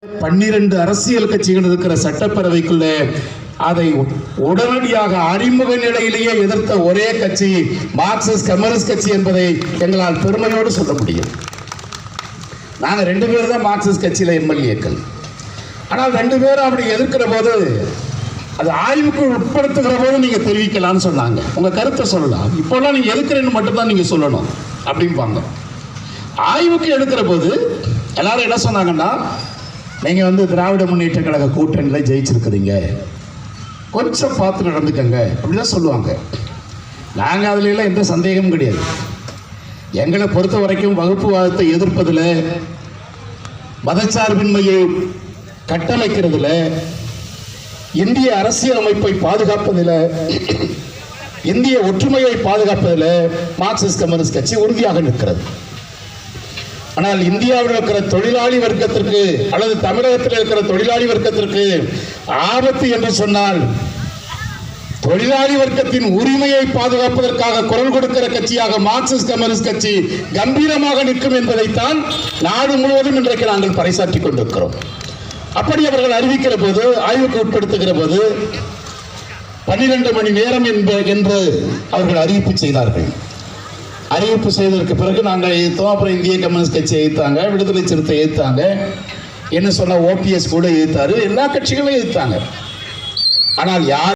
12 அரசியல் கட்சிகள் இருக்கிற சட்டப்பேரவைக்குள்ள அதை உடனடியாக அறிமுக நிலையிலேயே எதிர்த்த ஒரே கட்சி மார்க்சிஸ்ட் கம்யூனிஸ்ட் கட்சி என்பதை எங்களால் பெருமையோடு சொல்ல முடியும். நாங்கள் 2 பேர் தான் மார்க்சிஸ்ட் கட்சியில் எம்எல்ஏக்கள். ஆனால் 2 பேரும் அப்படி எதிர்க்கிற போது அது ஆய்வுக்கு உட்படுத்துகிற போது நீங்கள் தெரிவிக்கலாம்னு சொன்னாங்க. உங்கள் கருத்தை சொல்லலாம். இப்போல்லாம் நீங்கள் எதுக்குறேன்னு மட்டும்தான் நீங்கள் சொல்லணும் அப்படிம்பாங்க. ஆய்வுக்கு எடுக்கிற போது எல்லாரும் என்ன சொன்னாங்கன்னா, நீங்கள் திராவிட முன்னேற்ற கழக கூட்டணியில் ஜெயிச்சிருக்கிறீங்க, கொஞ்சம் பார்த்து நடந்துக்கங்க அப்படிதான் சொல்லுவாங்க. நாங்கள் அதுல எல்லாம் எந்த சந்தேகமும் கிடையாது. எங்களை பொறுத்த வரைக்கும் வகுப்புவாதத்தை எதிர்ப்பதில், மதச்சார்பின்மையை கட்டமைக்கிறதுல, இந்திய அரசியல் அமைப்பை பாதுகாப்பதில், இந்திய ஒற்றுமையை பாதுகாப்பதில் மார்க்சிஸ்ட் கம்யூனிஸ்ட் கட்சி உறுதியாக நிற்கிறது. ஆனால் இந்தியாவில் இருக்கிற தொழிலாளி வர்க்கத்திற்கு அல்லது தமிழகத்தில் இருக்கிற தொழிலாளி வர்க்கத்திற்கு ஆபத்து என்று சொன்னால், தொழிலாளி வர்க்கத்தின் உரிமையை பாதுகாப்பதற்காக குரல் கொடுக்கிற கட்சியாக மார்க்சிஸ்ட் கம்யூனிஸ்ட் கட்சி கம்பீரமாக நிற்கும் என்பதைத்தான் நாடு முழுவதும் இன்றைக்கு நாங்கள் பறைசாற்றிக் கொண்டிருக்கிறோம். அப்படி அவர்கள் அறிவிக்கிற போது, ஆய்வுக்கு உட்படுத்துகிற போது 12 மணி நேரம் என்று அவர்கள் அறிவிப்பு செய்தார்கள். அறிவிப்பு செய்ததற்கு பிறகு நாங்கள் எதிர்த்தோம். அப்புறம் இந்திய கம்யூனிஸ்ட் கட்சி எதிர்த்தாங்க, விடுதலை சிறுத்தை எதிர்த்தாங்க, என்ன சொன்ன ஓபிஎஸ் கூட எதிர்த்தாரு, எல்லா கட்சிகளும் எதிர்த்தாங்க. ஆனால் யார்